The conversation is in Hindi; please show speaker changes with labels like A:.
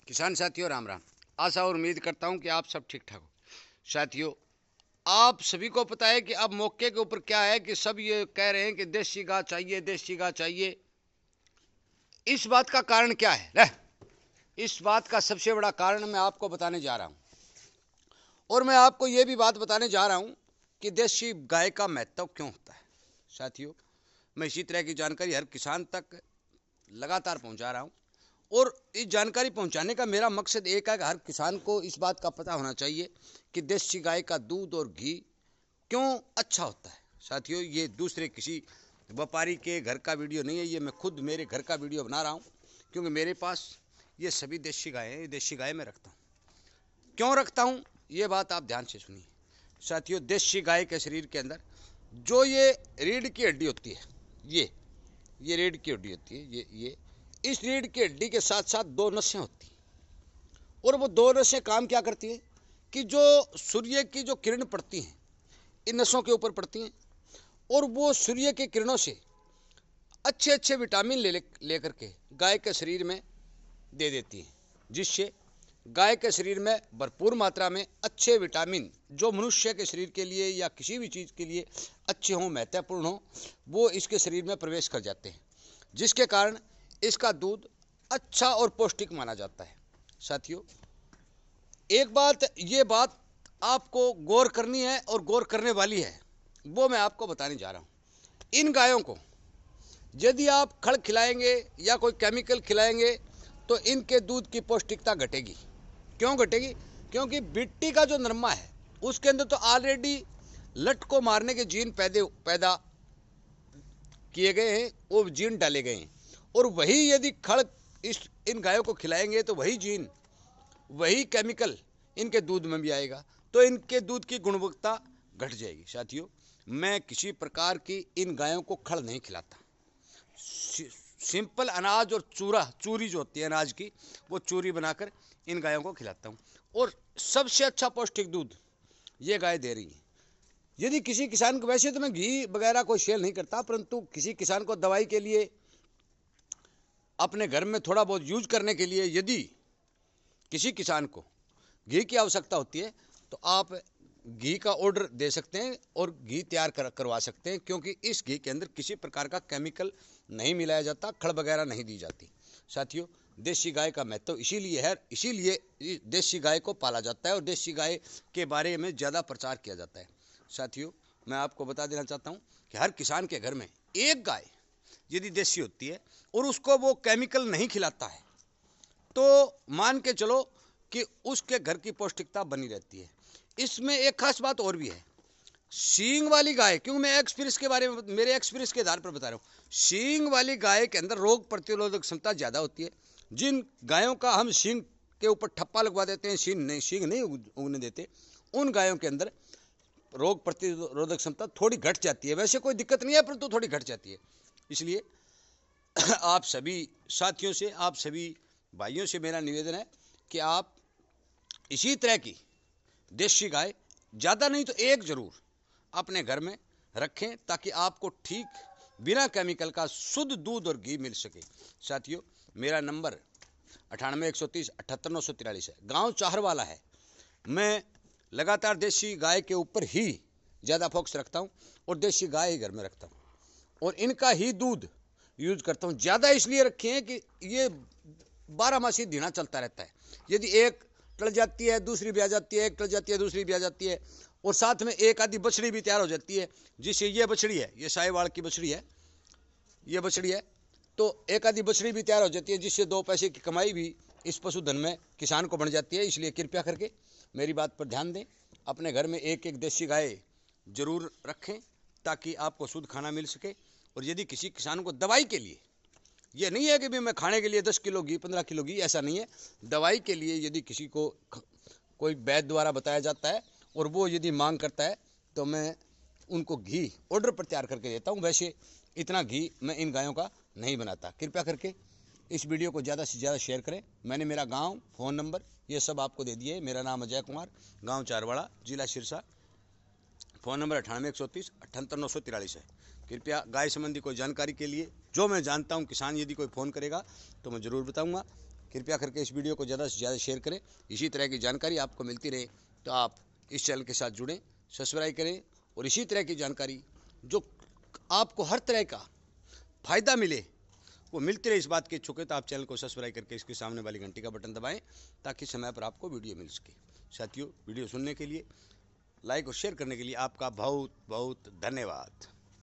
A: किसान साथियों राम राम। आशा और उम्मीद करता हूं कि आप सब ठीक ठाक हो। साथियों, आप सभी को पता है कि अब मौके के ऊपर क्या है कि सब ये कह रहे हैं कि देसी गाय चाहिए, देसी गाय चाहिए। इस बात का कारण क्या है? इस बात का सबसे बड़ा कारण मैं आपको बताने जा रहा हूं, और मैं आपको ये भी बात बताने जा रहा हूं कि देसी गाय का महत्व क्यों होता है। साथियों, मैं इसी तरह की जानकारी हर किसान तक लगातार पहुंचा रहा हूं, और इस जानकारी पहुंचाने का मेरा मकसद एक है कि हर किसान को इस बात का पता होना चाहिए कि देसी गाय का दूध और घी क्यों अच्छा होता है। साथियों, ये दूसरे किसी व्यापारी के घर का वीडियो नहीं है, ये मैं खुद मेरे घर का वीडियो बना रहा हूँ, क्योंकि मेरे पास ये सभी देसी गाय हैं। ये देसी गाय मैं रखता हूँ। क्यों रखता हूँ, ये बात आप ध्यान से सुनिए। साथियों, देसी गाय के शरीर के अंदर जो ये रीढ़ की हड्डी होती है, ये रीढ़ की हड्डी होती है, ये इस रीढ़ की हड्डी के साथ साथ दो नसें होती हैं, और वो दो नसें काम क्या करती हैं कि जो सूर्य की जो किरण पड़ती हैं इन नसों के ऊपर पड़ती हैं, और वो सूर्य की किरणों से अच्छे अच्छे विटामिन लेकर के गाय के शरीर में दे देती हैं, जिससे गाय के शरीर में भरपूर मात्रा में अच्छे विटामिन जो मनुष्य के शरीर के लिए या किसी भी चीज़ के लिए अच्छे हों, महत्वपूर्ण हों, वो इसके शरीर में प्रवेश कर जाते हैं, जिसके कारण इसका दूध अच्छा और पौष्टिक माना जाता है। साथियों, एक बात, ये बात आपको गौर करनी है और गौर करने वाली है, वो मैं आपको बताने जा रहा हूँ। इन गायों को यदि आप खड़ खिलाएंगे या कोई केमिकल खिलाएंगे तो इनके दूध की पौष्टिकता घटेगी। क्यों घटेगी? क्योंकि बिट्टी का जो नरमा है उसके अंदर तो ऑलरेडी लट को मारने के जीन पैदा किए गए हैं, वो जीन डाले गए हैं, और वही यदि खड़ इन गायों को खिलाएंगे तो वही जीन, वही केमिकल इनके दूध में भी आएगा, तो इनके दूध की गुणवत्ता घट जाएगी। साथियों, मैं किसी प्रकार की इन गायों को खड़ नहीं खिलाता। सिंपल अनाज और चूरी जो होती है अनाज की, वो चूरी बनाकर इन गायों को खिलाता हूँ, और सबसे अच्छा पौष्टिक दूध ये गाय दे रही है। यदि किसी किसान को, वैसे तो मैं घी वगैरह कोई सेल नहीं करता, परंतु किसी किसान को दवाई के लिए, अपने घर में थोड़ा बहुत यूज करने के लिए यदि किसी किसान को घी की आवश्यकता होती है तो आप घी का ऑर्डर दे सकते हैं और घी तैयार करवा सकते हैं, क्योंकि इस घी के अंदर किसी प्रकार का केमिकल नहीं मिलाया जाता, खड़ वगैरह नहीं दी जाती। साथियों, देसी गाय का महत्व इसीलिए है, इसीलिए देसी गाय को पाला जाता है और देसी गाय के बारे में ज़्यादा प्रचार किया जाता है। साथियों, मैं आपको बता देना चाहता हूँ कि हर किसान के घर में एक गाय यदि देसी होती है और उसको वो केमिकल नहीं खिलाता है, तो मान के चलो कि उसके घर की पौष्टिकता बनी रहती है। इसमें एक खास बात और भी है, सींग वाली गाय, क्योंकि मैं एक्सपीरियंस के बारे में, मेरे एक्सपीरियंस के आधार पर बता रहा हूँ, सींग वाली गाय के अंदर रोग प्रतिरोधक क्षमता ज़्यादा होती है। जिन गायों का हम सींग के ऊपर ठप्पा लगवा देते हैं, सींग नहीं उगने देते, उन गायों के अंदर रोग प्रतिरोधक क्षमता थोड़ी घट जाती है। वैसे कोई दिक्कत नहीं है, परंतु थोड़ी घट जाती है। इसलिए आप सभी साथियों से, आप सभी भाइयों से मेरा निवेदन है कि आप इसी तरह की देसी गाय, ज़्यादा नहीं तो एक ज़रूर अपने घर में रखें, ताकि आपको ठीक बिना केमिकल का शुद्ध दूध और घी मिल सके। साथियों, मेरा नंबर 98 130 78 943 है। गांव चाहरवाला है। मैं लगातार देसी गाय के ऊपर ही ज़्यादा फोकस रखता हूं, और देसी गाय ही घर में रखता हूं, और इनका ही दूध यूज करता हूं। ज़्यादा इसलिए रखे हैं कि ये 12 मासी धीना चलता रहता है। यदि एक टल जाती है दूसरी भी आ जाती है, एक टल जाती है दूसरी भी आ जाती है, और साथ में एक आधी बछड़ी भी तैयार हो जाती है, जिससे ये बछड़ी है, ये साहिवाल की बछड़ी है, ये बछड़ी है, तो एक आधी बछड़ी भी तैयार हो जाती है, जिससे 2 पैसे की कमाई भी इस पशुधन में किसान को बन जाती है। इसलिए कृपया करके मेरी बात पर ध्यान दें, अपने घर में एक एक देसी गाय जरूर रखें, ताकि आपको शुद्ध खाना मिल सके। और यदि किसी किसान को दवाई के लिए, ये नहीं है कि भी मैं खाने के लिए 10 किलो घी 15 किलो घी, ऐसा नहीं है। दवाई के लिए यदि किसी को कोई वैद्य द्वारा बताया जाता है और वो यदि मांग करता है, तो मैं उनको घी ऑर्डर पर तैयार करके देता हूँ। वैसे इतना घी मैं इन गायों का नहीं बनाता। कृपया करके इस वीडियो को ज़्यादा से ज़्यादा शेयर करें। मैंने मेरा गांव, फ़ोन नंबर ये सब आपको दे दिए। मेरा नाम अजय कुमार, गांव चारवाड़ा, जिला सिरसा, फ़ोन नंबर 98 130 78 943 है। कृपया गाय संबंधी कोई जानकारी के लिए, जो मैं जानता हूं, किसान यदि कोई फ़ोन करेगा तो मैं ज़रूर बताऊंगा। कृपया करके इस वीडियो को ज़्यादा से ज़्यादा शेयर करें। इसी तरह की जानकारी आपको मिलती रहे तो आप इस चैनल के साथ जुड़ें, सब्सक्राइब करें और इसी तरह की जानकारी जो आपको हर तरह का फ़ायदा मिले वो मिलती रहे, इस बात के इच्छुक है तो आप चैनल को सब्सक्राइब करके इसके सामने वाली घंटी का बटन दबाएं ताकि समय पर आपको वीडियो मिल सके। साथियों, वीडियो सुनने के लिए, लाइक और शेयर करने के लिए आपका बहुत बहुत धन्यवाद।